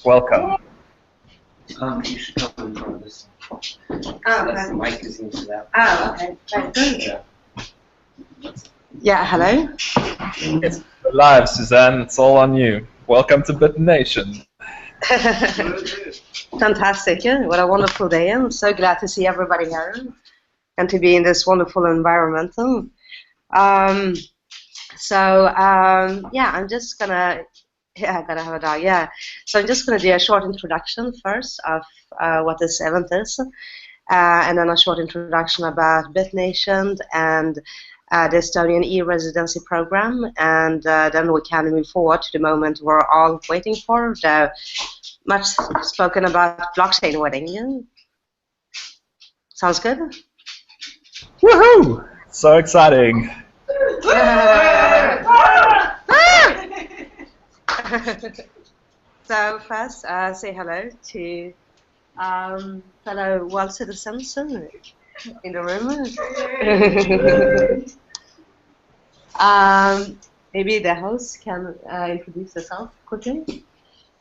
Welcome. You should come in front of this. Oh, That's the mic is into that. Oh, okay. Very good. Yeah. Yeah, hello. It's live, Suzanne. It's all on you. Welcome to BitNation. Fantastic. Yeah? What a wonderful day. I'm so glad to see everybody here and to be in this wonderful environment. Yeah, I'm just going to I gotta have a dog, yeah. So I'm just going to do a short introduction first of what this event is, and then a short introduction about BitNation and the Estonian e-residency program, and then we can move forward to the moment we're all waiting for, the much spoken about blockchain wedding. Yeah? Sounds good? Woohoo! So exciting. So first, say hello to fellow world citizens in the room. Maybe the host can introduce herself quickly.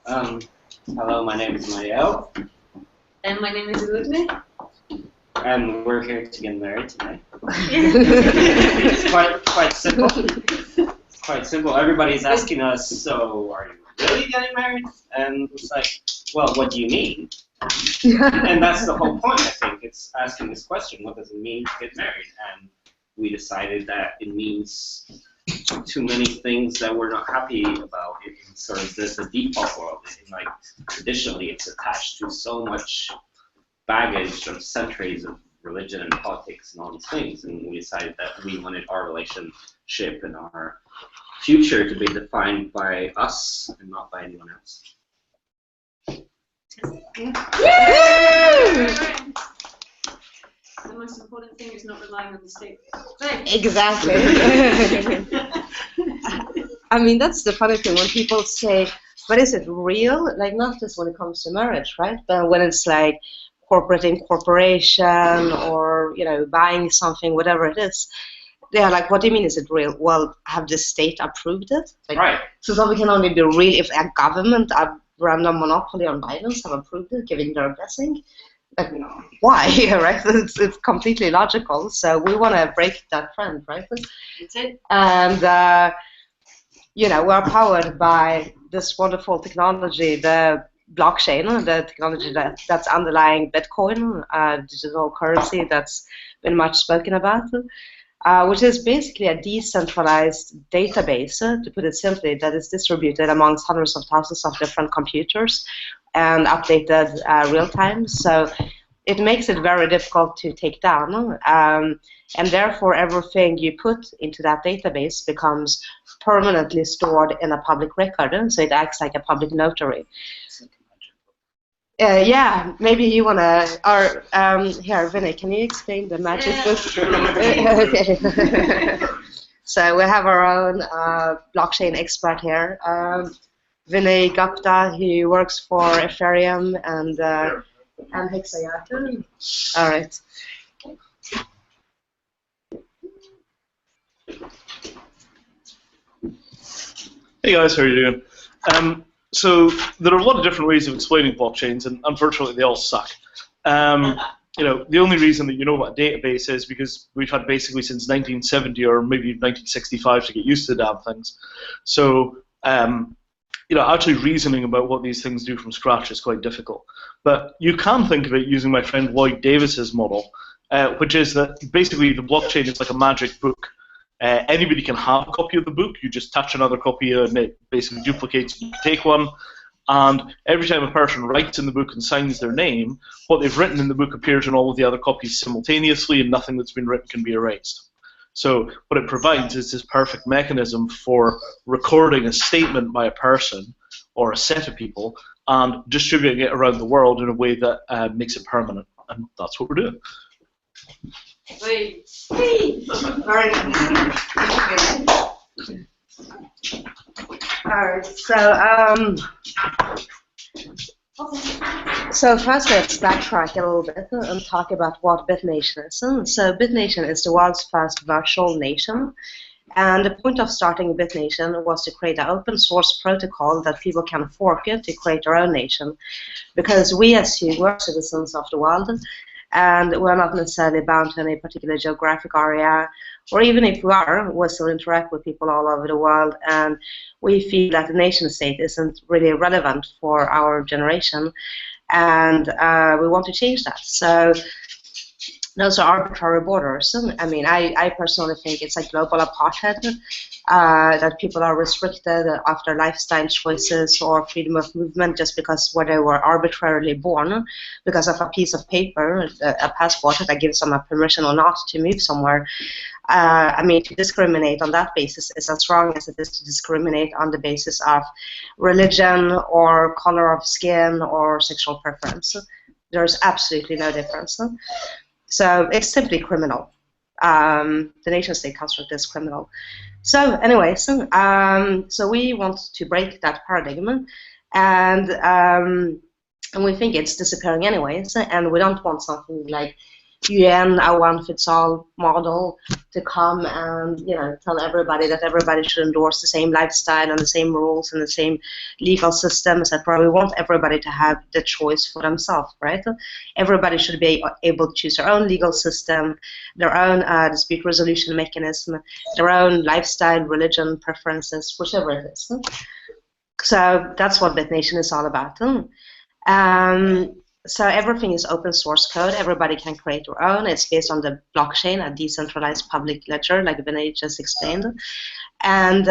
Hello, my name is Mayel. And my name is Edurne. And we're here to get married tonight. It's quite simple. It's quite simple. Everybody's asking us, so are you really getting married? And it's like, well, what do you mean? And that's the whole point, I think. It's asking this question, what does it mean to get married? And we decided that it means too many things that we're not happy about in sort of the default world. And like traditionally, it's attached to so much baggage of centuries of religion and politics and all these things, and we decided that we wanted our relationship and our future to be defined by us and not by anyone else. The most important thing is not relying on the state. Exactly. I mean, that's the funny thing when people say, but is it real? Like, not just when it comes to marriage, right? But when it's like corporate incorporation or, you know, buying something, whatever it is, they're like, what do you mean, is it real? Well, have the state approved it? Like, Right. So something can only be real if a government, a random monopoly on violence have approved it, giving their blessing. Like, why, right? It's completely logical. So we want to break that trend, right? That's it. And, you know, we're powered by this wonderful technology, the blockchain, the technology that's underlying Bitcoin, digital currency that's been much spoken about, which is basically a decentralized database, to put it simply, that is distributed amongst hundreds of thousands of different computers and updated real time. So it makes it very difficult to take down, and therefore everything you put into that database becomes permanently stored in a public record, so it acts like a public notary. Yeah, maybe you want to, or here, Vinny, can you explain the magic book? Okay. So we have our own blockchain expert here, Vinny Gupta, who works for Ethereum and Hexayata. All right. Hey guys, how are you doing? So there are a lot of different ways of explaining blockchains, and unfortunately they all suck. You know, the only reason that you know what a database is because we've had basically since 1970 or maybe 1965 to get used to the damn things. So you know, actually reasoning about what these things do from scratch is quite difficult. But you can think of it using my friend Lloyd Davis's model, which is that basically the blockchain is like a magic book. Anybody can have a copy of the book. You just touch another copy and it basically duplicates. You take one, and every time a person writes in the book and signs their name, what they've written in the book appears in all of the other copies simultaneously, and nothing that's been written can be erased. So what it provides is this perfect mechanism for recording a statement by a person or a set of people and distributing it around the world in a way that makes it permanent. And that's what we're doing. Wait. Very good. All right. So first let's backtrack a little bit and talk about what BitNation is. So BitNation is the world's first virtual nation, And the point of starting BitNation was to create an open source protocol that people can fork it to create their own nation. Because we assume we're citizens of the world, and we're not necessarily bound to any particular geographic area, or even if we are, we still interact with people all over the world, and we feel that the nation state isn't really relevant for our generation, and we want to change that. So those are arbitrary borders. I mean, I personally think it's like global apartheid, that people are restricted of their lifestyle choices or freedom of movement just because where they were arbitrarily born, because of a piece of paper, a passport that gives them a permission or not to move somewhere. I mean, to discriminate on that basis is as wrong as it is to discriminate on the basis of religion or color of skin or sexual preference. There's absolutely no difference. So it's simply criminal. The nation-state construct is criminal. So anyways, so we want to break that paradigm, and we think it's disappearing anyways, and we don't want something like UN, a one-fits-all model to come and tell everybody that everybody should endorse the same lifestyle and the same rules and the same legal system, etc. We want everybody to have the choice for themselves, right? Everybody should be able to choose their own legal system, their own dispute resolution mechanism, their own lifestyle, religion, preferences, whichever it is. So that's what BitNation is all about. So everything is open source code. Everybody can create their own. It's based on the blockchain, a decentralized public ledger, like Vinay just explained. And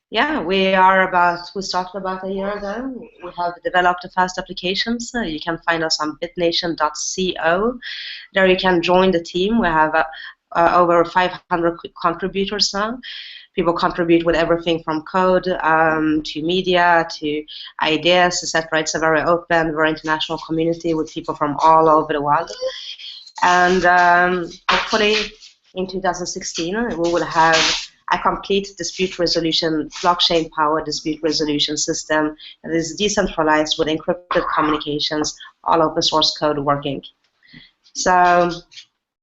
yeah, we started about a year ago. We have developed the first applications. You can find us on bitnation.co. There you can join the team. We have over 500 contributors now. People contribute with everything from code to media to ideas, etc. It's a very open, very international community with people from all over the world. And hopefully in 2016 we will have a complete dispute resolution, blockchain-powered dispute resolution system that is decentralized with encrypted communications, all open source code working. So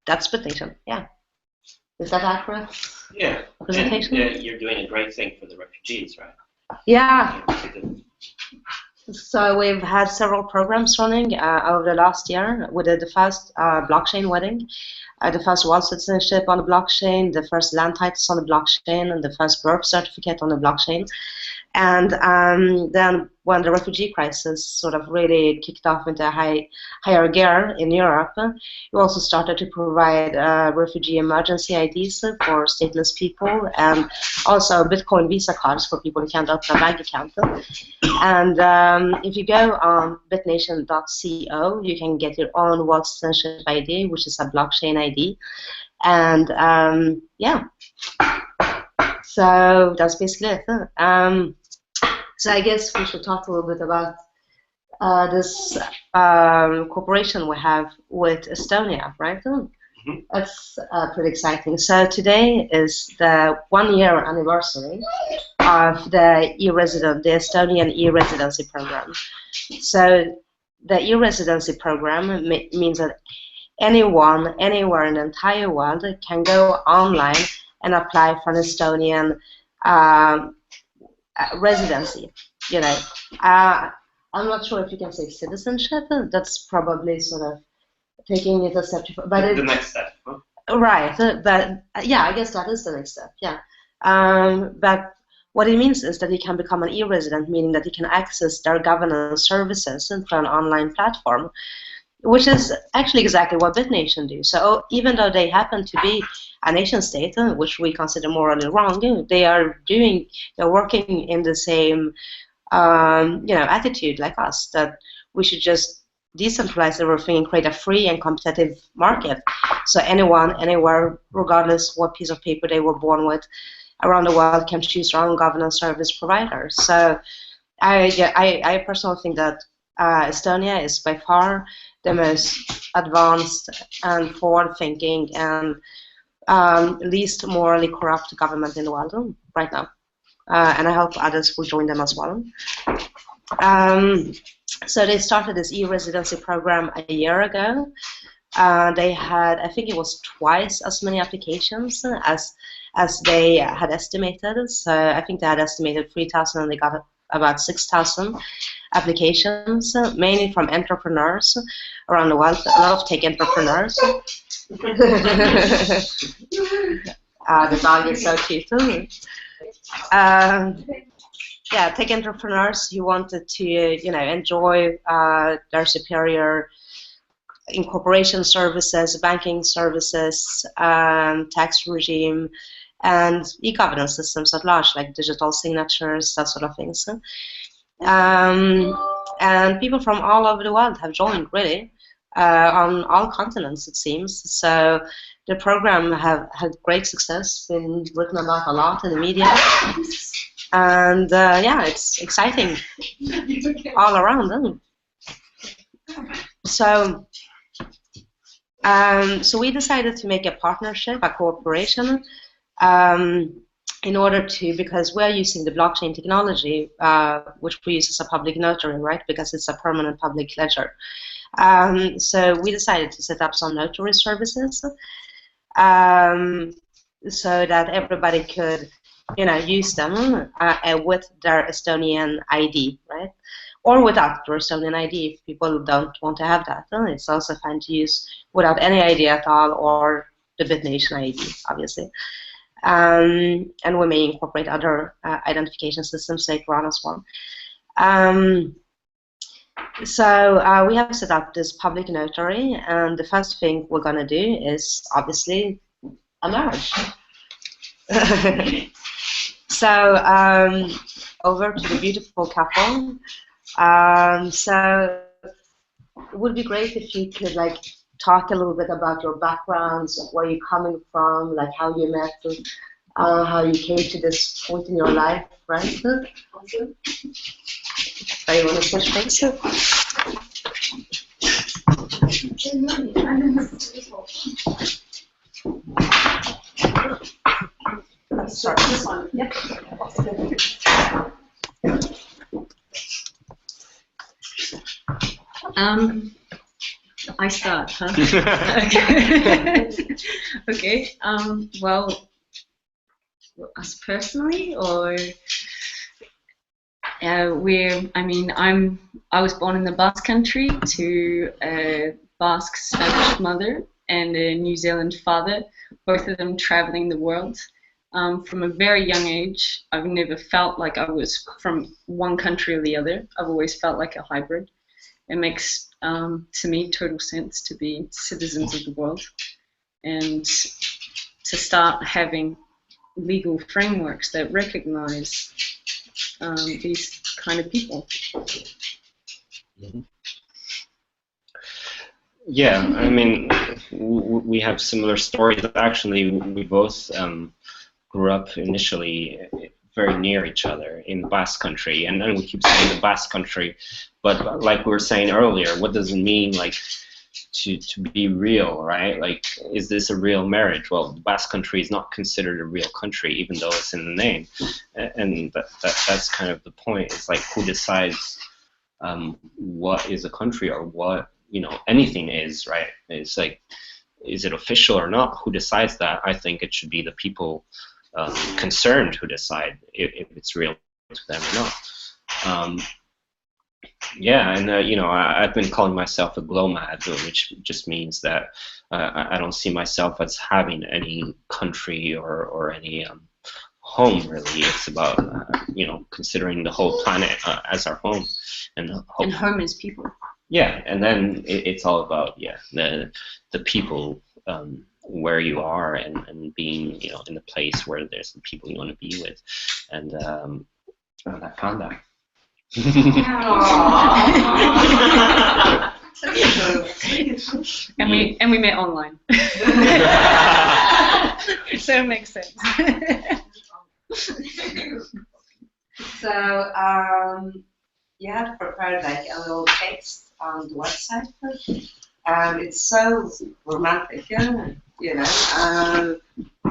that's BitNation, yeah. Is that accurate? Yeah. Presentation? And, you're doing a great thing for the refugees, right? Yeah. So we've had several programs running over the last year. We did the first blockchain wedding, the first world citizenship on the blockchain, the first land titles on the blockchain, and the first birth certificate on the blockchain. And then when the refugee crisis sort of really kicked off into a higher gear in Europe, we also started to provide refugee emergency IDs for stateless people, and also Bitcoin Visa cards for people who can't open a bank account. And if you go on bitnation.co, you can get your own world citizenship ID, which is a blockchain ID. And yeah, so that's basically it. So I guess we should talk a little bit about this cooperation we have with Estonia, right? Mm-hmm. That's pretty exciting. So today is the 1-year anniversary of the Estonian e-residency program. So the e-residency program means that anyone, anywhere in the entire world can go online and apply for an Estonian residency. I'm not sure if you can say citizenship. That's probably sort of taking it a step too far. But the next step. Huh? Right. But yeah, I guess that is the next step. Yeah. But what it means is that you can become an e-resident, meaning that you can access their governance services through an online platform, which is actually exactly what BitNation do. So even though they happen to be a nation state, which we consider morally wrong, they're working in the same attitude like us, that we should just decentralize everything and create a free and competitive market. So anyone, anywhere, regardless what piece of paper they were born with, around the world can choose their own governance service providers. So I personally think that Estonia is by far the most advanced and forward-thinking and least morally corrupt government in the world right now. And I hope others will join them as well. So they started this e-residency program a year ago. They had, I think it was twice as many applications as as they had estimated. So I think they had estimated 3,000 and they got about 6,000 applications, mainly from entrepreneurs around the world, a lot of tech entrepreneurs. The dog is so cute. Yeah, tech entrepreneurs who wanted to, enjoy their superior incorporation services, banking services, tax regime, and e-governance systems at large, like digital signatures, that sort of things. And people from all over the world have joined, really, on all continents, it seems. So the program have had great success, been written about a lot in the media. And yeah, it's exciting all around. So we decided to make a partnership, a cooperation, in order to, because we're using the blockchain technology, which we use as a public notary, right? Because it's a permanent public ledger. So we decided to set up some notary services so that everybody could, use them with their Estonian ID, right? Or without their Estonian ID if people don't want to have that. It's also fine to use without any ID at all, or the BitNation ID, obviously. And we may incorporate other identification systems later on as well. So we have set up this public notary, and the first thing we're going to do is obviously a marriage. So over to the beautiful couple. So it would be great if you could talk a little bit about your backgrounds, where you're coming from, how you met, how you came to this point in your life, right? So you want to switch things? Sorry, this one. Yep. I start, huh? Okay. Well, us personally, or I was born in the Basque Country to a Basque Spanish mother and a New Zealand father, both of them traveling the world. From a very young age, I've never felt like I was from one country or the other. I've always felt like a hybrid. It makes, to me, total sense to be citizens of the world and to start having legal frameworks that recognize these kind of people. Yeah, I mean, we have similar stories. Actually, we both grew up initially very near each other in the Basque Country, and then we keep saying the Basque Country, but like we were saying earlier, what does it mean, to be real, right? Is this a real marriage? Well, the Basque Country is not considered a real country, even though it's in the name, and that's kind of the point. It's who decides what is a country, or what anything is, right? It's is it official or not? Who decides that? I think it should be the people concerned who decide if it's real to them or not. Yeah, and I've been calling myself a glomad, which just means that I don't see myself as having any country or any home, really. It's about considering the whole planet as our home, and home is people. Yeah, and then it's all about the people, where you are, and being in the place where there's the people you want to be with, and I found that. and we met online. So it makes sense. So you have prepared a little text on the website. It's so romantic, do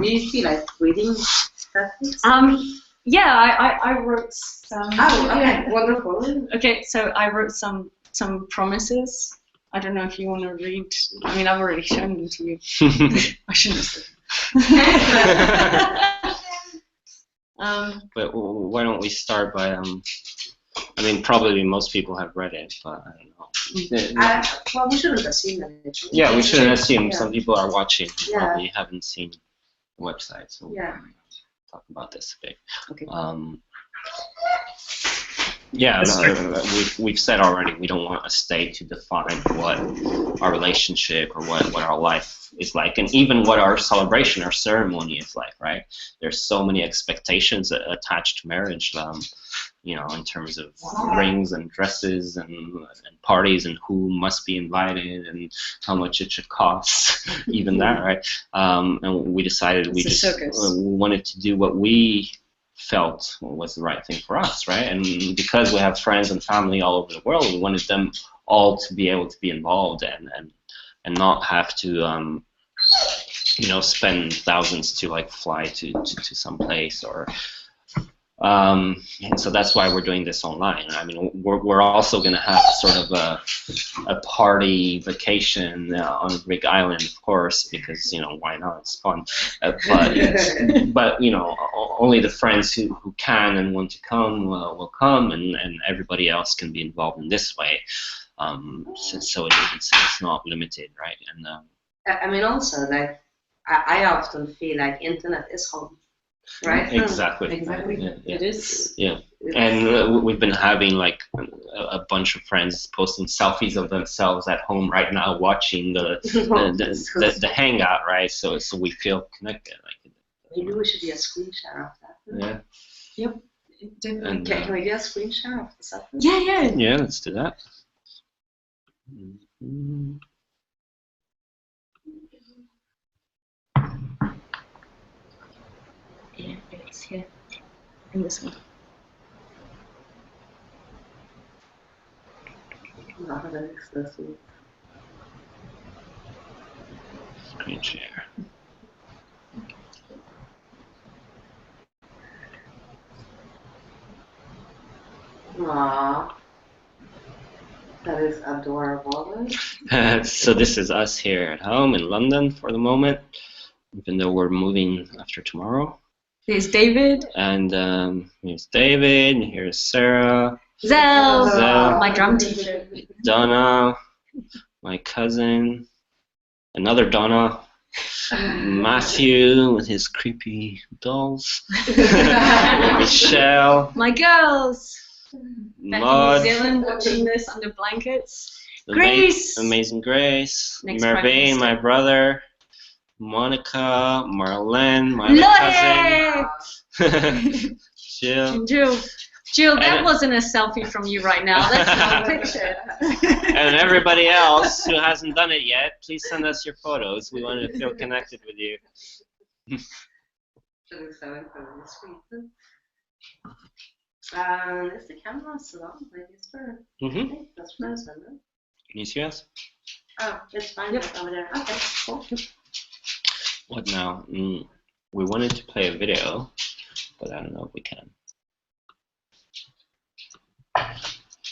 you feel like reading that? Yeah, I wrote some. Oh, okay, wonderful. Okay, so I wrote some promises. I don't know if you want to read. I mean, I've already shown them to you. I shouldn't have said. But why don't we start by I mean, probably most people have read it, but I don't know. Well, we shouldn't assume that. Yeah, we shouldn't assume. Yeah. Some people are watching who Yeah. probably haven't seen the website, so Yeah. we'll talk about this a bit. Okay. Yeah, no, we've said already we don't want a state to define what our relationship or what our life is like, and even what our celebration, our ceremony is like, right? There's so many expectations attached to marriage, you know, in terms of rings and dresses and parties and who must be invited and how much it should cost, even that, right? And we decided we wanted to do what we felt was the right thing for us, right? And because we have friends and family all over the world, we wanted them all to be able to be involved and not have to you know, spend thousands to like fly to some place or and so that's why we're doing this online. I mean, we're also going to have sort of a party vacation on Rig Island, of course, because, you know, why not? It's fun. But you know, only the friends who can and want to come will come, and everybody else can be involved in this way. So it's not limited, right? And I mean, also, like, I often feel like internet is home. Right? Exactly. Exactly. Yeah. It is. Yeah. And we've been having like a bunch of friends posting selfies of themselves at home right now, watching the hangout, right? So we feel connected. Like, maybe we should do a screen share of that. Yeah. Yep. And, can we do a screen share of the selfie? Yeah. Yeah, let's do that. Yeah, it's here. In this one. Screen share. Aww. That is adorable. So this is us here at home in London for the moment, even though we're moving after tomorrow. Here's David. And here's David, and here's Sarah. Zell. My drum teacher. Donna, my cousin, another Donna, Matthew with his creepy dolls, Michelle, My girls. Back Maud, in New Zealand watching this under blankets. the Grace. Amazing Grace, Next Prime Mervyn, Minister. my brother, Monica, Marlene, my other cousin, Jill, Jill, that And- wasn't a selfie from you right now. That's not a picture. and everybody else who hasn't done it yet, please send us your photos. We want to feel connected with you. Is the camera still on? Like, is there? Mm-hmm. That's frozen. No? Can you see us? Oh, it's fine. Yep. Over there. Okay, cool. What now? We wanted to play a video, but I don't know if we can.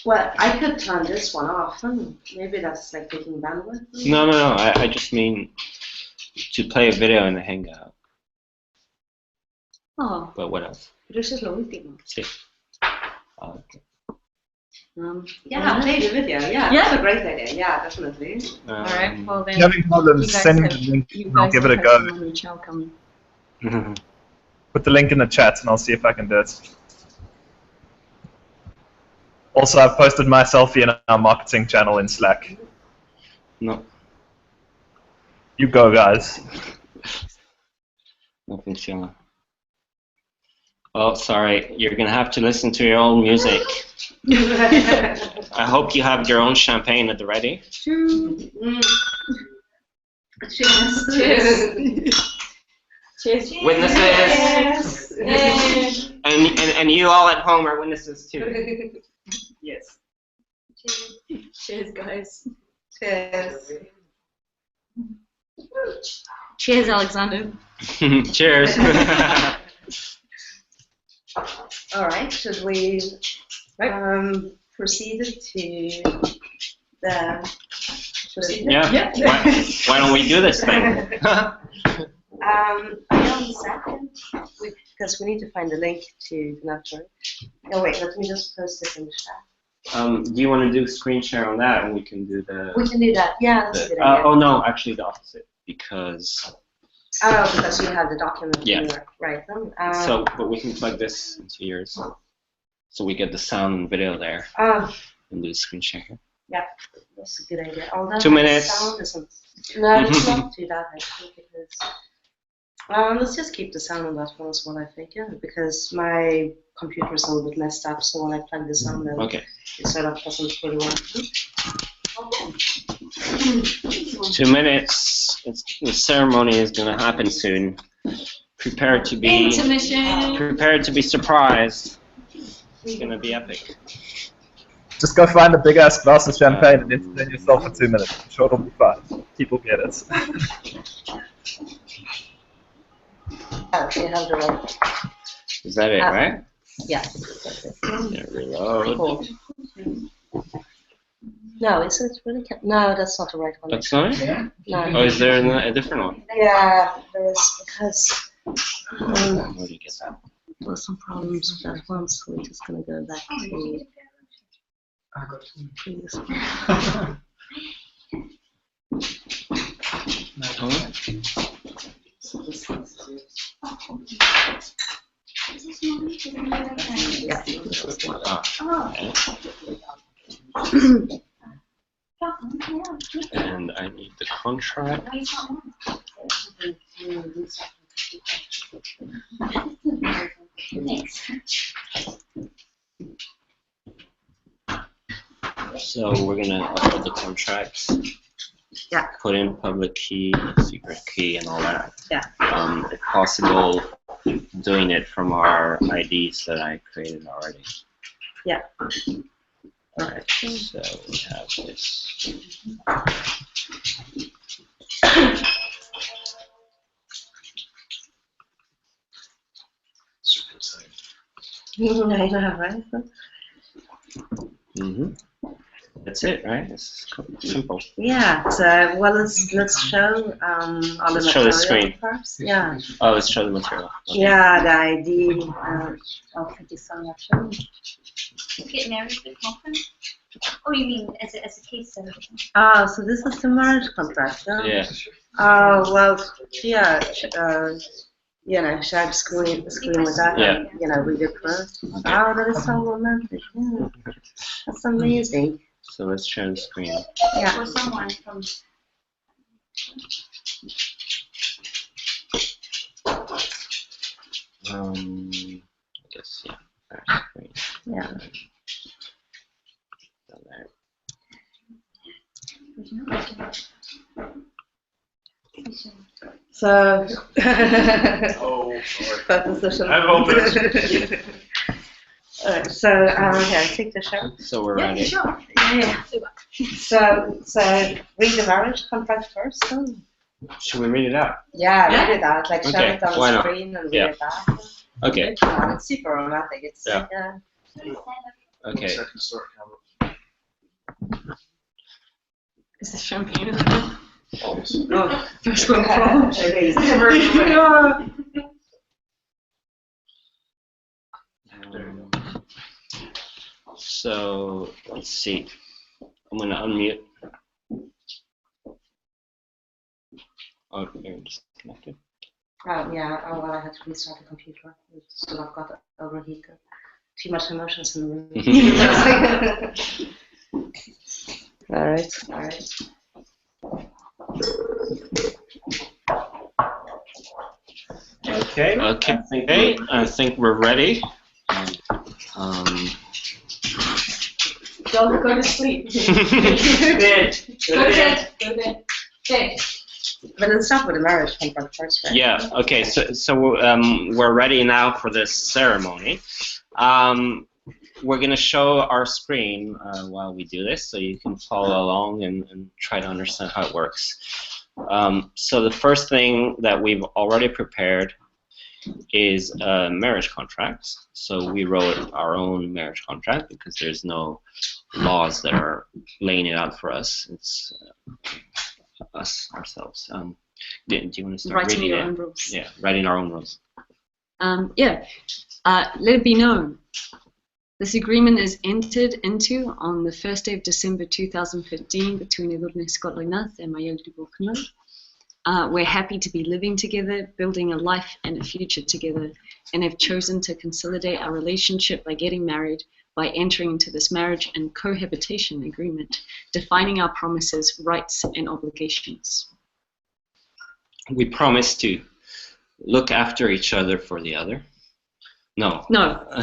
Well, I could turn this one off. Maybe that's like taking bandwidth. No. I just mean to play a video in the Hangout. Oh, But what else? pero eso es lo último. Sí. Okay. Yeah, play the video. Yeah, Yeah. that's a great idea. Yeah, definitely. All right, well then. If you're having problems, you guys send me have- the link you and I'll guys give it a have go. some money, Chow coming. Put the link in the chat and I'll see if I can do it. Also, I've posted my selfie in our marketing channel in Slack. No, You go, guys. no funciona. Oh, sorry. You're gonna have to listen to your own music. I hope you have your own champagne at the ready. Cheers. Cheers. Cheers. Witnesses. Cheers. And you all at home are witnesses too. Yes. Cheers, guys. Cheers. Cheers, Alexander. Cheers. All right. Should we proceed to the procedure? Yeah. Why don't we do this thing? Are you on the second? Because we need to find the link to the notary. Oh wait, let me just post it in the chat. Do you want to do screen share on that, and we can do the? We can do that. Yeah, that's a good idea. Oh no, actually the opposite, because. Oh, because you have the document. Yeah. Here, right. So, but we can plug this into yours, so we get the sound and video there, Oh, and do the screen share here. yeah, that's a good idea. Although 2 minutes. Sound isn't. No, let's not do that. I think because. Let's just keep the sound on that one as well. I think, yeah, because my computer is a little bit messed up. So when I plug this on, then Okay. it sort of doesn't really work. 2 minutes. The ceremony is going to happen soon. Prepare to be. Intermission. Prepare to be surprised. It's going to be epic. Just go find a big ass glass of champagne and entertain yourself for 2 minutes. I'm sure it'll be fun. People get it. Okay, have the right. Is that it, right? Yeah. Yeah, reload. Cool. No, is it really? No, that's not the right one. That's not it? No. Oh, is there a different one? Yeah, there is because Where do you get that? there were some problems with that one, so we're just gonna go back to previous one. Yeah, this is the one. And I need the contract. So we're gonna upload the contracts. Yeah. Put in public key, secret key, and all that. Yeah. If possible, doing it from our IDs that I created already. Yeah. Alright, so we have this. I know, right? That's it, right? It's simple. Yeah. So well, let's show all the Let's show the material screen. first. Yeah. Oh, let's show the material. Okay. Yeah, the ID of the design option. Get married at the conference? Oh, you mean as a case study? Oh, so this is the marriage contract, huh? Yeah. Oh, well, yeah, you know, share the screen with that, Yeah. and, you know, read it first. Oh, that is so romantic, yeah. That's amazing. So let's share the screen. Yeah. Or someone from. I guess, yeah. There's screen. Yeah. Down there. So, Oh, sorry. proposition. I've opened Alright, so, here, take the show. So we're ready. Sure. Yeah. So, read the marriage contract first. Huh? Should we read it out? Yeah, read it out, like show Okay, it on why the not? screen and read Yeah. it out. Okay. Yeah, it's super romantic. It's Yeah. Okay. Second start camera. Is this champagne? Oh, First one from. So let's see. I'm gonna unmute. Oh, you're disconnected. Oh, yeah. Oh, well, I had to restart the computer. It sort of got overheated. Too much emotions in the room. All right. All right. Okay. Okay. I think we're ready. Don't go to sleep. Go to bed. But let's start with the marriage contract first, right? Yeah. Okay. So we're ready now for this ceremony. We're gonna show our screen while we do this, so you can follow along and try to understand how it works. So the first thing that we've already prepared is a marriage contract. So we wrote our own marriage contract because there's no laws that are laying it out for us. It's us ourselves. Do you want to start Writing reading your it? own rules. Yeah, writing our own rules. Let it be known. This agreement is entered into on the 1st day of December 2015 between Edurne and Mayel. We're happy to be living together, building a life and a future together, and have chosen to consolidate our relationship by getting married, by entering into this marriage and cohabitation agreement, defining our promises, rights, and obligations. We promise to look after each other for the other. No. No. Oh.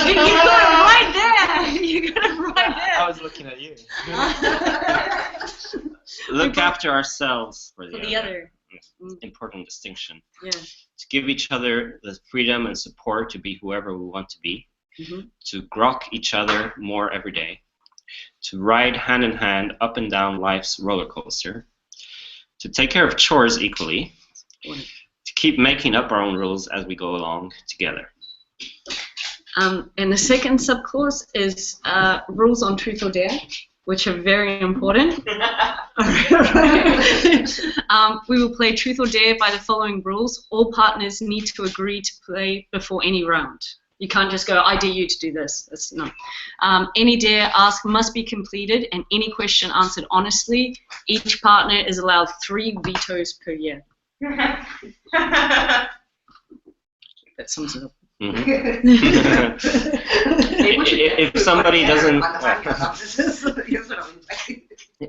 You got it right there. You got it right there. I was looking at you. Look after ourselves for the other. Important distinction. Yeah. To give each other the freedom and support to be whoever we want to be. Mm-hmm. To grok each other more every day. To ride hand in hand up and down life's roller coaster. To take care of chores equally. To keep making up our own rules as we go along together. And the second subclause is rules on truth or dare, which are very important. We will play truth or dare by the following rules. All partners need to agree to play before any round. You can't just go, I dare you to do this. That's not. Any dare asked must be completed and any question answered honestly. Each partner is allowed 3 vetoes per year. That sums it up. Mm-hmm.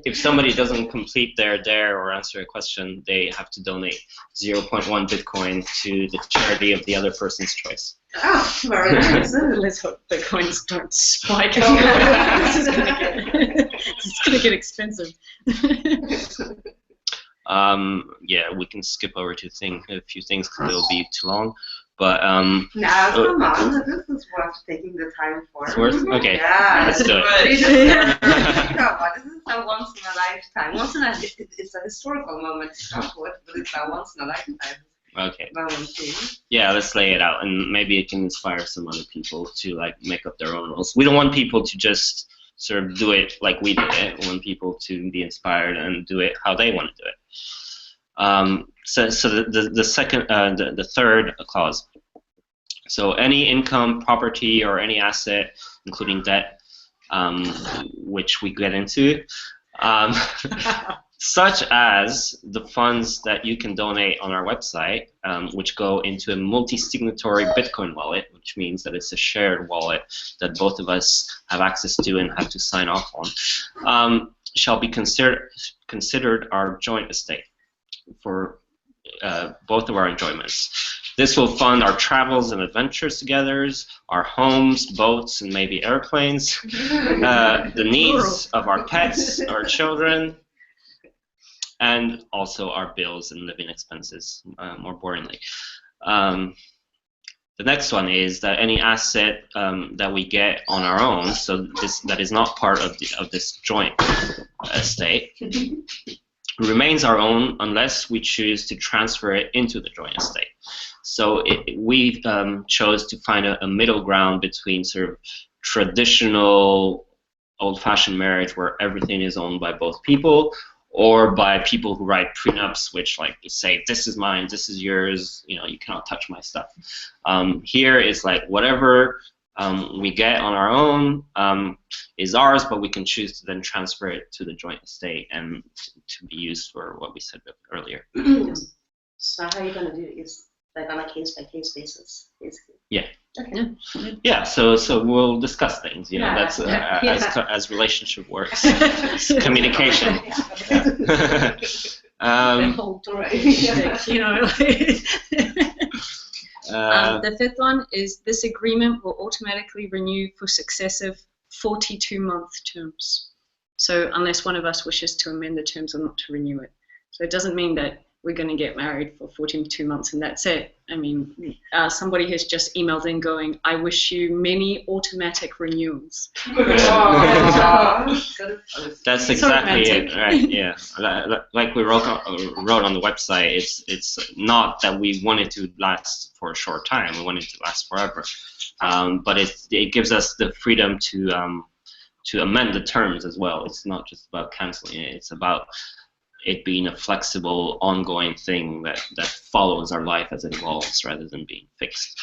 If somebody doesn't complete their dare or answer a question, they have to donate 0.1 Bitcoin to the charity of the other person's choice. Oh, very nice. Let's hope Bitcoins don't spike up. This is gonna get expensive. Yeah, we can skip over to a few things because it'll be too long. But no, come on, this is worth taking the time for. It's worth? Okay, yeah, let's do it. Come on, this is a once in a lifetime. It's a historical moment. It's not what, but it's a once in a lifetime. Okay. Moment. Yeah, let's lay it out, and maybe it can inspire some other people to like make up their own rules. We don't want people to just sort of do it like we did it. We want people to be inspired and do it how they want to do it. So the third clause. So any income, property, or any asset, including debt, which we get into, such as the funds that you can donate on our website, which go into a multi-signatory Bitcoin wallet, which means that it's a shared wallet that both of us have access to and have to sign off on, shall be considered our joint estate for both of our enjoyments. This will fund our travels and adventures together, our homes, boats, and maybe airplanes, the needs of our pets, our children, and also our bills and living expenses, more boringly. The next one is that any asset that we get on our own, so that is not part of this joint estate, remains our own unless we choose to transfer it into the joint estate. So we chose to find a middle ground between sort of traditional old-fashioned marriage where everything is owned by both people, or by people who write prenups, which like say, this is mine, this is yours, you know, you cannot touch my stuff. Here is like whatever we get on our own is ours, but we can choose to then transfer it to the joint estate and to be used for what we said earlier. So how are you going to do it? Is like on a case-by-case basis, basically? Yeah. Okay. Yeah, so we'll discuss things, you know, Yeah. that's as relationship works. It's communication. The whole you know. The fifth one is this agreement will automatically renew for successive 42-month terms. So unless one of us wishes to amend the terms or not to renew it. So it doesn't mean that we're going to get married for 42 months and that's it. I mean, somebody has just emailed in going, I wish you many automatic renewals. That's exactly it, right? Yeah, like we wrote on the website. It's not that we want it to last for a short time. We want it to last forever. But it gives us the freedom to amend the terms as well. It's not just about canceling it. It's about it being a flexible, ongoing thing that follows our life as it evolves rather than being fixed.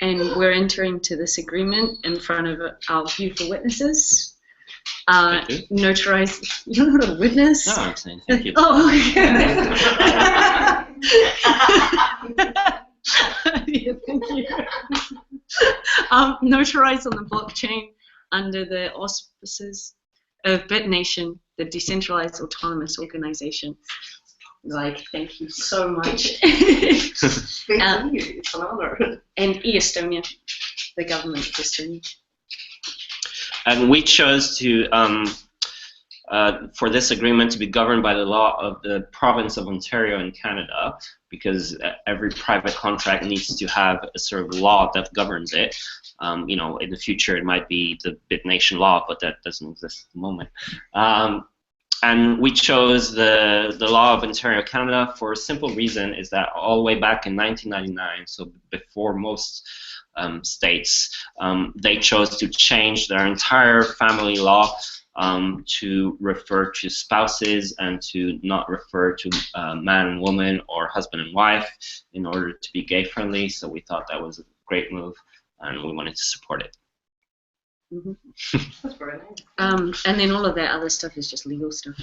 And we're entering to this agreement in front of our beautiful witnesses. Notarized. You don't know what a witness? No, I'm saying thank you. Oh, okay. Yeah, thank you. Notarized on the blockchain under the auspices of BitNation, the Decentralized Autonomous Organization. Like, thank you so much. It's an honor. And Estonia, the government of Estonia. And we chose to, for this agreement to be governed by the law of the province of Ontario in Canada, because every private contract needs to have a sort of law that governs it. You know, in the future it might be the BitNation law, but that doesn't exist at the moment. And we chose the law of Ontario, Canada, for a simple reason, is that all the way back in 1999, so before most states, they chose to change their entire family law to refer to spouses and to not refer to man and woman or husband and wife in order to be gay friendly. So we thought that was a great move, and we wanted to support it. Mm-hmm. That's very nice. And then all of that other stuff is just legal stuff.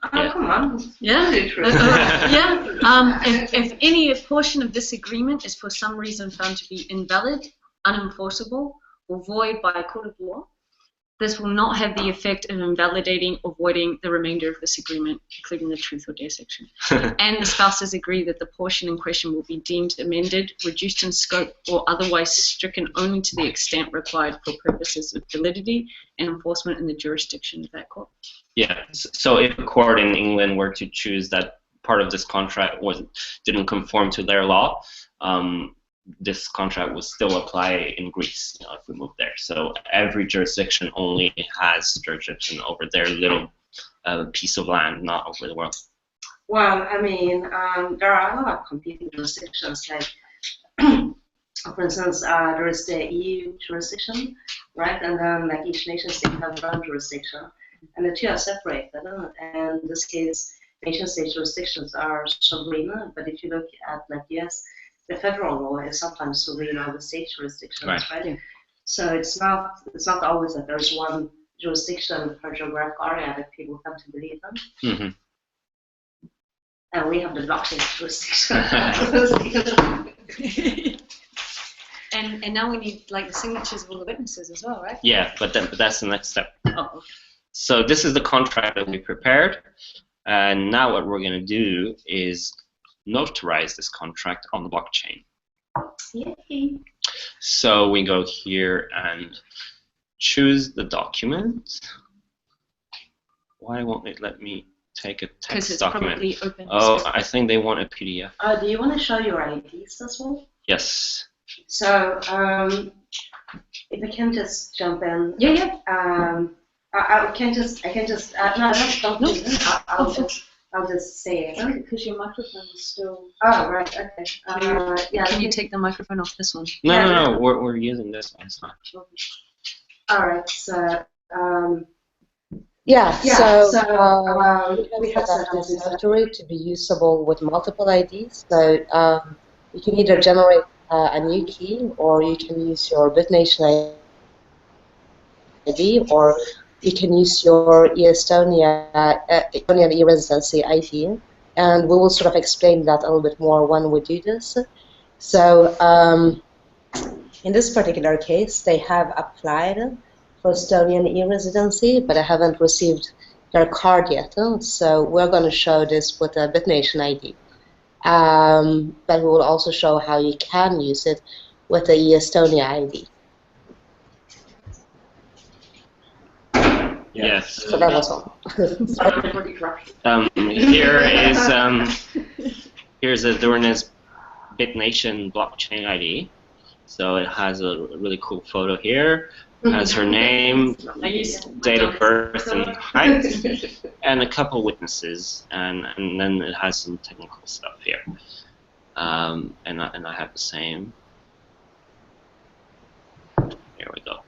Oh, Yeah. come on. Yeah. Yeah. If any portion of this agreement is for some reason found to be invalid, unenforceable, or void by a court of law, this will not have the effect of invalidating or voiding the remainder of this agreement, including the truth or dare section. And the spouses agree that the portion in question will be deemed amended, reduced in scope, or otherwise stricken only to the extent required for purposes of validity and enforcement in the jurisdiction of that court. Yeah, so if a court in England were to choose that part of this contract didn't conform to their law, this contract will still apply in Greece, you know, if we move there. So every jurisdiction only has jurisdiction over their little piece of land, not over the world. Well, I mean, there are a lot of competing jurisdictions. Like, for instance, there is the EU jurisdiction, right? And then, like, each nation state has their own jurisdiction, and the two are separated. And in this case, nation state jurisdictions are sovereign. But if you look at, like, US, the federal law is sometimes sovereign over state jurisdictions, right? Yeah. So it's not always that there's one jurisdiction per geographical area that people come to believe in. Mm-hmm. And we have the blockchain jurisdiction. And now we need like the signatures of all the witnesses as well, right? Yeah, but that's the next step. Oh, okay. So this is the contract that we prepared, and now what we're going to do is notarize this contract on the blockchain. Yay. So we go here and choose the document. Why won't it let me take a text document? Probably open. Oh, I think they want a PDF. Do you want to show your IDs as well? Yes. So if I can just jump in. Yeah. I can just no, don't do this. I'll just say it. Because your microphone is still. Oh, right. Okay. Yeah. Can you take the microphone off this one? No. We're using this one. It's not. All right. So. We have set this notary to be usable with multiple IDs. So you can either generate a new key, or you can use your BitNation ID, or you can use your Estonian e-residency ID. And we will sort of explain that a little bit more when we do this. So in this particular case, they have applied for Estonian e-residency, but I haven't received their card yet. So we're going to show this with a BitNation ID. But we will also show how you can use it with the Estonia ID. Yes. So that was all. Here's Edurne's BitNation blockchain ID. So it has a really cool photo here. It has her name, date of birth, and height, and a couple witnesses, and then it has some technical stuff here. And I have the same. Here we go.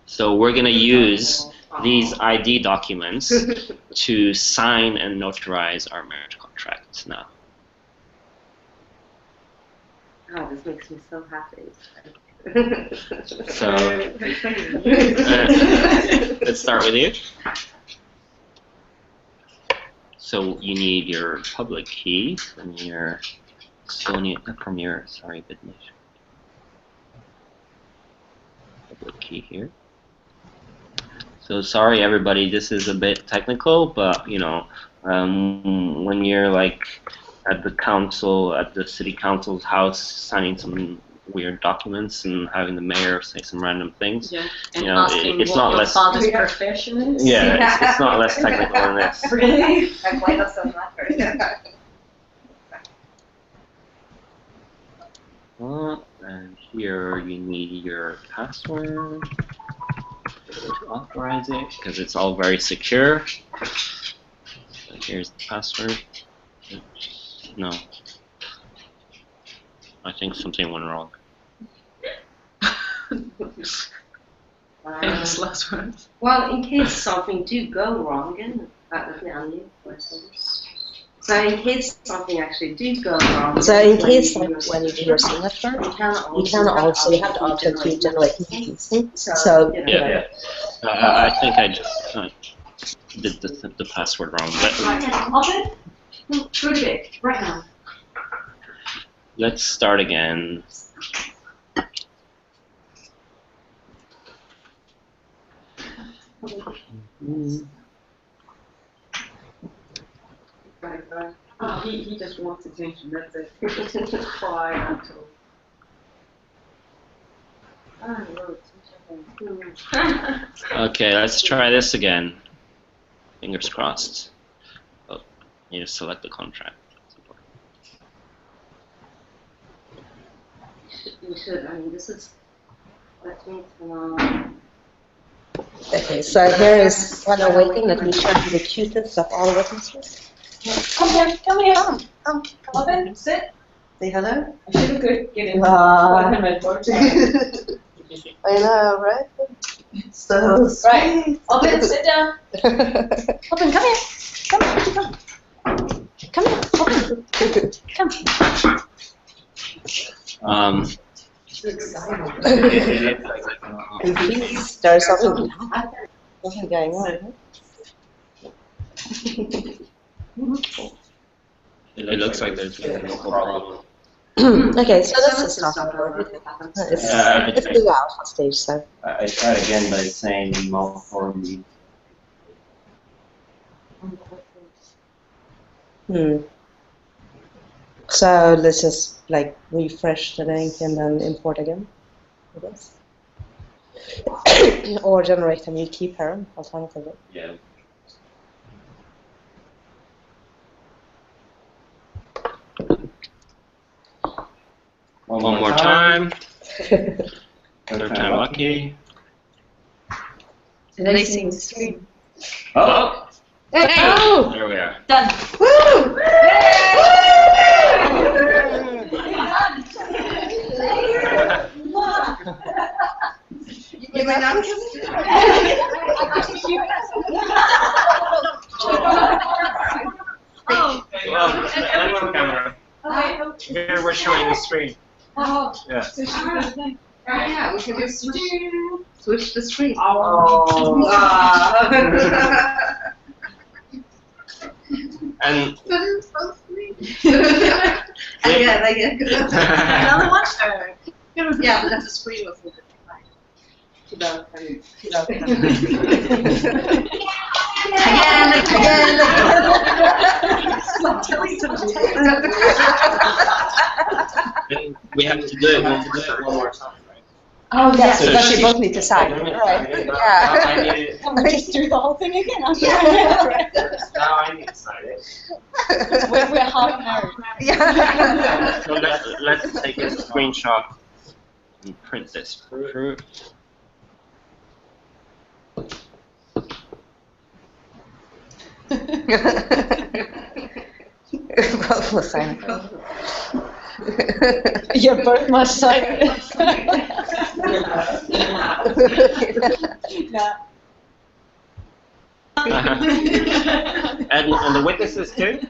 So we're gonna use these ID documents to sign and notarize our marriage contract now. Oh, this makes me so happy. So, let's start with you. So you need your public key from your BitNation. Public key here. So sorry everybody, this is a bit technical, but you know, when you're like at the council, at the city council's house, signing some weird documents and having the mayor say some random things, Yeah. you And know, asking it's what not your less. father's profession is. Yeah, it's not less technical than this. Really? And why does that matter? And here you need your password to authorize it, because it's all very secure. So here's the password. No. I think something went wrong. Famous last words. Well, in case something do go wrong, let me unmute for a second. So in case something actually do go wrong. So in case when when you do your signature, you can also you have the option to generate keys. So Yeah. I think I just did the password wrong. Right now. Let's start again. Oh, he just wants attention, that's it. Quiet until. Okay, let's try this again. Fingers crossed. Oh, you just select the contract. You should, I mean, this is, let me okay, so here is when I'm waiting. Let me show you the cutest of all witnesses. Come here, come up in, sit. say hello. I should have good getting Ah. I I know, right? So Right, up in, sit down. Open, come here. Come here. Come here. Open. Come. There's something going on. It looks like there's a local problem. Okay, so this is not it's the alpha stage, so. I tried again, but it's saying malformity. So let's just like refresh the link and then import again, I guess. Or generate a new key pair alternatively. Yeah. One more time. Third time lucky. Racing stream. Oh! Oh! There we are. Done. Woo! You may not. Camera. Here we're showing the screen. Oh. Yeah. So she does that. Yeah, we can just switch the screen. Oh. And Again. Another one? Yeah, but that's the screen was a little bit we have to do it one more time, right? Oh yes, So because she- you both need to sign, right? Yeah. Can we just do the whole thing again? I'm Now I need to sign it. We're half married. Yeah. So let's take a screenshot and print this proof. Both will sign it. You both must sign it. No. And the witnesses too? I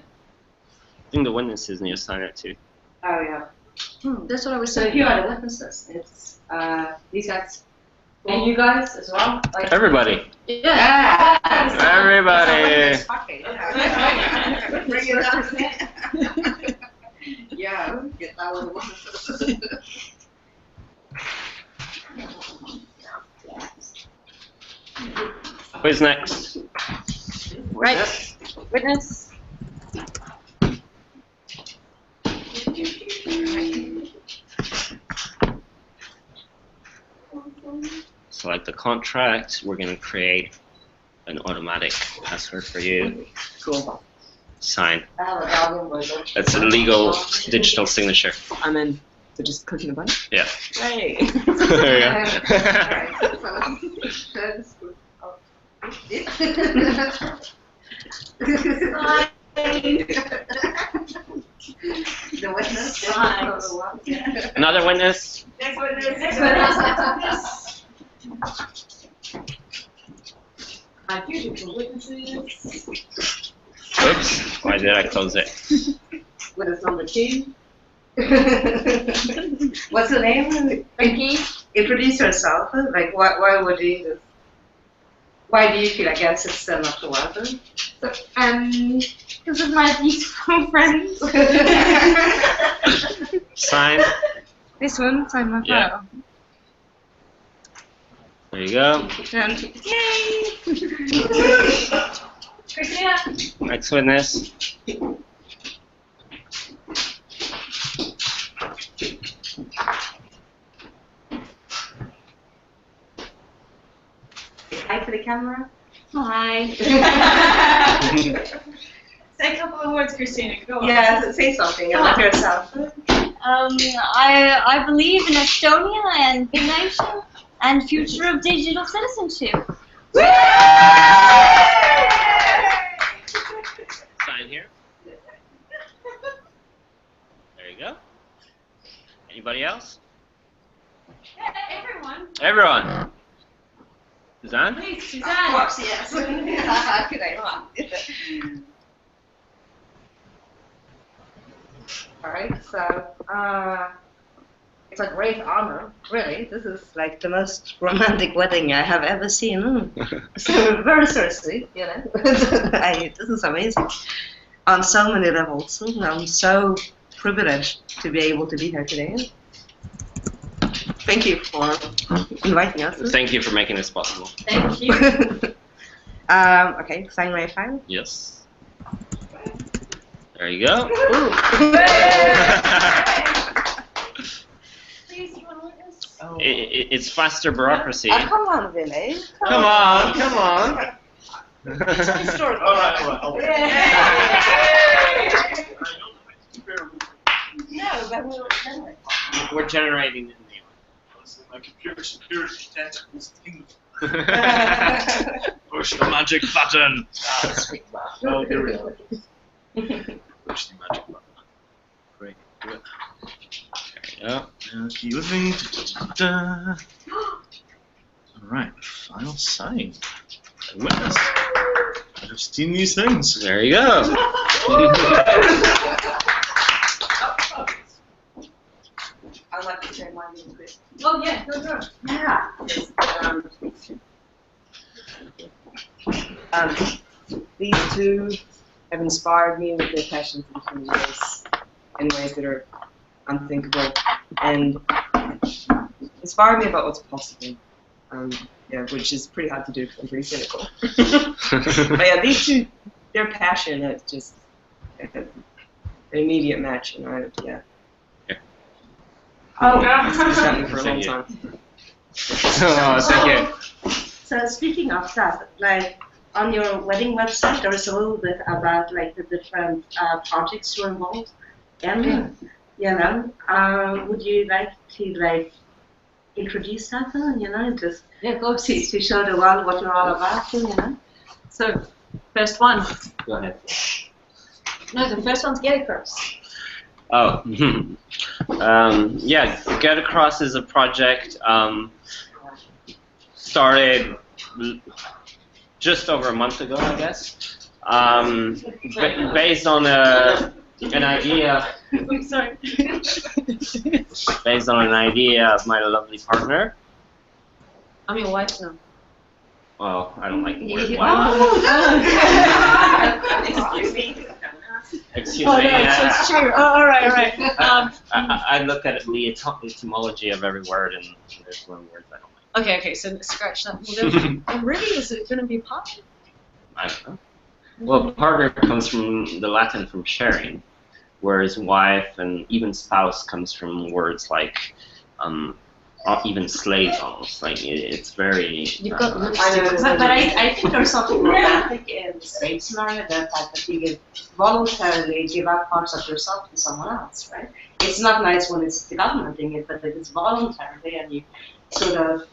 think the witnesses need to sign it too. Oh yeah. That's what I was saying. So here are the witnesses. It's these guys. And you guys as well? Like, Everybody. yeah. Everybody. Bring it up. Yeah, get that one. Who's next? Right. Witness. Select the contract. We're going to create an automatic password for you. Cool. Sign. I have an album version. That's a legal digital signature. I'm in. So just clicking the button? Yeah. Right. There you The witness. Another witness. Next witness. My beautiful witnesses. Oops. Why did I close it? Witness number 2. What's the name? Vicky. Introduce yourself. Like, why would you do this? Why do you feel like it's still not to welcome? Because of my beautiful friends. Sign. This one, sign my Yeah. file. There you go. Yay! Christina. Next witness. Hi to the camera. Hi. Say a couple of words, Christina. Go on. Yeah, say something about yourself. I believe in Estonia and BitNation and future of digital citizenship. Sign here. There you go. Anybody else? Everyone. Everyone. Suzanne? Please, Of Suzanne. course, yes. How could I not? Alright, so, it's a great honor, really. This is like the most romantic wedding I have ever seen. So, very seriously, you know. This is amazing. On so many levels. I'm so privileged to be able to be here today. Thank you for inviting us. Thank you for making this possible. Thank you. Okay, sign my file. Yes. There you go. Please, you want to witness? It's faster bureaucracy. Come on, Vinny. Come on, come on. All right. No, but we were generate. We're generating the name. My computer security tentacles tingle. Push the magic button. Oh, here we go. Push the magic button. Great. Good. Yeah. Key with me. Da-da-da. Alright, final sign. Witness. I've seen these things. There you go. I'd like to say my name, Chris. Oh, yeah, go. Yeah. These two have inspired me with their passion for different years in ways that are unthinkable and inspired me about what's possible. Yeah, which is pretty hard to do because I'm pretty cynical. But yeah, these two, their passion is just an immediate match, you know. Yeah. Oh, It's been happening for a long Thank you. time. Oh, thank you. So speaking of that, like on your wedding website, there is a little bit about like the different projects you're involved in. You know, would you like to like introduce that? You know, just to show the world what you're all about. You know. So, first one. Go ahead. No, the first one's Get Across. Oh, yeah, Get Across is a project started just over a month ago, I guess, based on an idea. Sorry. Based on an idea of my lovely partner. I'm your wife now. Well, I don't like the word wife. Excuse me. Excuse Oh, me. no, it's true. Oh, all right. I look at the etymology of every word, and there's one word I don't like. Okay, so scratch that. Well, then, really, is it going to be partner? I don't know. Well, partner comes from the Latin from sharing, whereas wife and even spouse comes from words like even slave almost. Like it's very. You've got the But I think there's something romantic in the slave scenario, that you voluntarily give up parts of yourself to someone else, right? It's not nice when it's the government doing it, but if it's voluntarily and you sort of,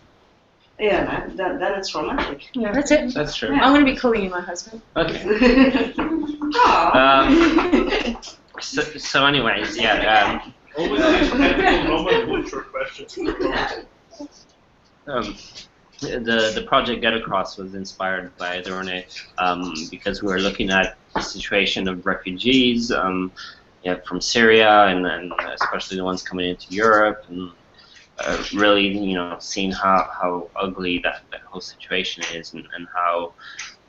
then it's romantic. Yeah, that's it. That's true. I'm going to be calling you my husband. Okay. Aww. So anyways, yeah. Always these technical nomenclature questions. The project Get Across was inspired by Edurne because we were looking at the situation of refugees from Syria and especially the ones coming into Europe, and really seeing how ugly that whole situation is, and how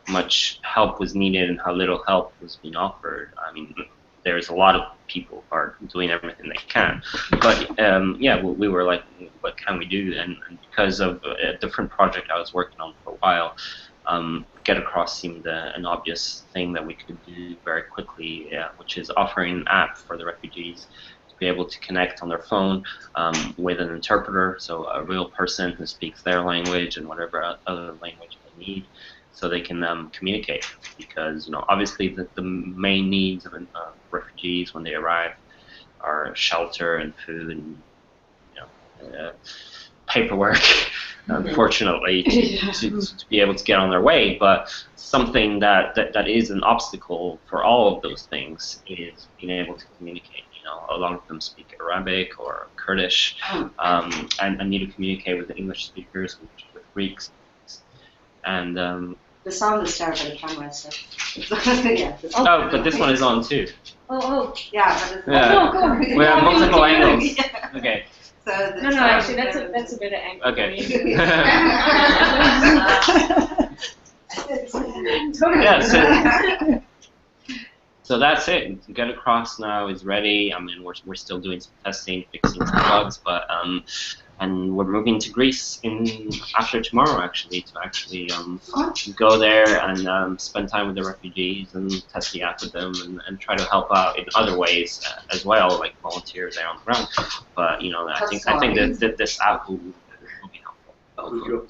much help was needed and how little help was being offered. I mean, there's a lot of people who are doing everything they can, but we were like, what can we do? And because of a different project I was working on for a while, Get Across seemed an obvious thing that we could do very quickly, which is offering an app for the refugees to be able to connect on their phone with an interpreter, so a real person who speaks their language and whatever other language they need, so they can communicate. Because obviously the main needs of refugees when they arrive are shelter and food and paperwork, unfortunately, to be able to get on their way. But something that is an obstacle for all of those things is being able to communicate. A lot of them speak Arabic or Kurdish, and need to communicate with the English speakers, with Greeks, and the sound is terrible, the camera, so. Oh, but this one is on too. Yeah, but it's God. We have multiple angles. Yeah. Okay. So No, actually, that's a better angle. Okay. Yeah, So that's it. Get Across now is ready. I mean, we're still doing some testing, fixing some bugs, but and we're moving to Greece after tomorrow, actually, to go there and spend time with the refugees and test the app with them, and try to help out in other ways as well, like volunteer there on the ground. But I think that this app will be helpful.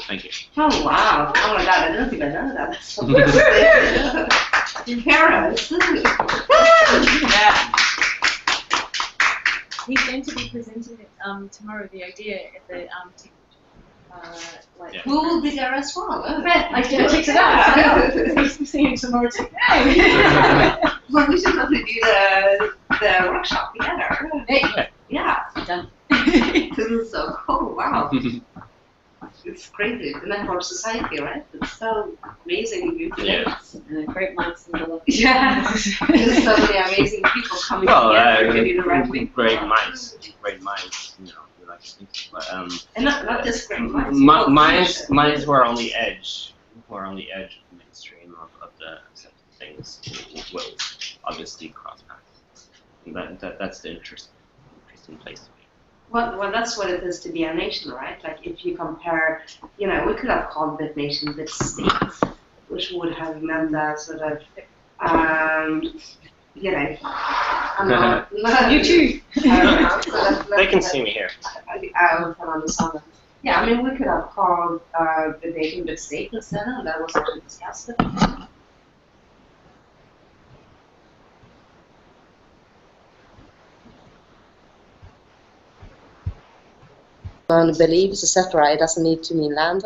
Thank you. Oh wow! Oh my god! I didn't even know that. That's so interesting. Your parents. Yeah. He's going to be presenting it tomorrow, the idea at the We will be there as well. I can check it out. He's seeing tomorrow too. Well, we should probably do the workshop together. Hey. Yeah. Done. This is so cool. Wow. It's crazy. The network society, right? It's so amazing. Yeah. Great minds in the world. Yeah. There's so many amazing people coming together to do the right thing. Great minds. We like to think. But, and not just great minds. minds who are on the edge, of the mainstream of the accepted things will obviously cross paths. And that's the interesting place to be. Well, that's what it is to be a nation, right? Like, if you compare, we could have called BitNation BitState, which would have meant that sort of, I'm not, You too. They can see me here. I can understand that. Yeah, I mean, we could have called BitNation BitState instead, and that was actually discussed. And beliefs, etc. It doesn't need to mean land.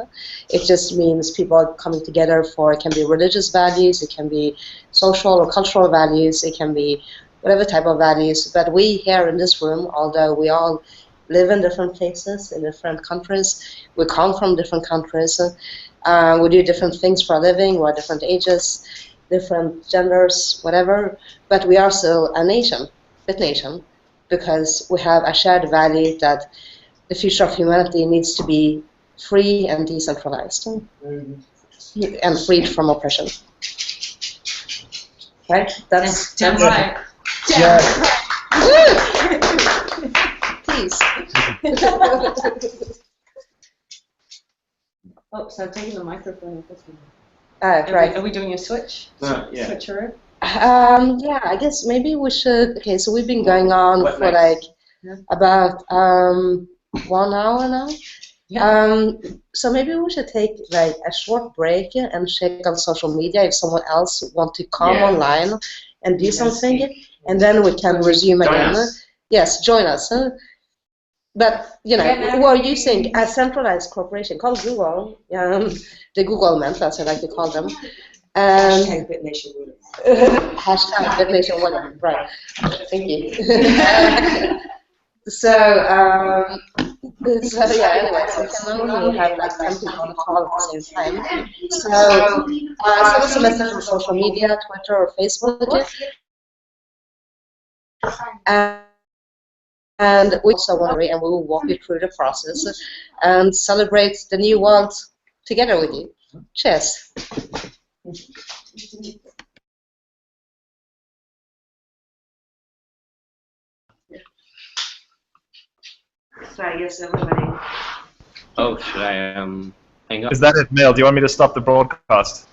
It just means people coming together for, it can be religious values, it can be social or cultural values, it can be whatever type of values. But we here in this room, although we all live in different places, in different countries, we come from different countries, We do different things for a living. We're different ages, different genders, whatever. But we are still a nation, BitNation, because we have a shared value that the future of humanity needs to be free and decentralized and freed from oppression. Right? That's right. Yeah. Please. Oh, so I'm taking the microphone with this one. Right. Are we doing a switch? Yeah. Switcheroo? Yeah, I guess maybe we should. Okay, so we've been going on What for next? like about 1 hour now. Yeah. So maybe we should take like a short break and check on social media if someone else wants to come online and do something, and then we can resume Join again. us. Yes, join us. But you know, we're using a centralized corporation called Google, the Google men, that's what I like to call them. Hashtag BitNation Women. Hashtag BitNation Women, right. Thank you. So yeah, anyway, so we can only have like 10 people on the call at the same time. So send us a message on social media, Twitter or Facebook. And we also want to, and we will walk you through the process and celebrate the new world together with you. Cheers. So I guess everybody. Oh, should I hang up? Is that it, Mayel? Do you want me to stop the broadcast?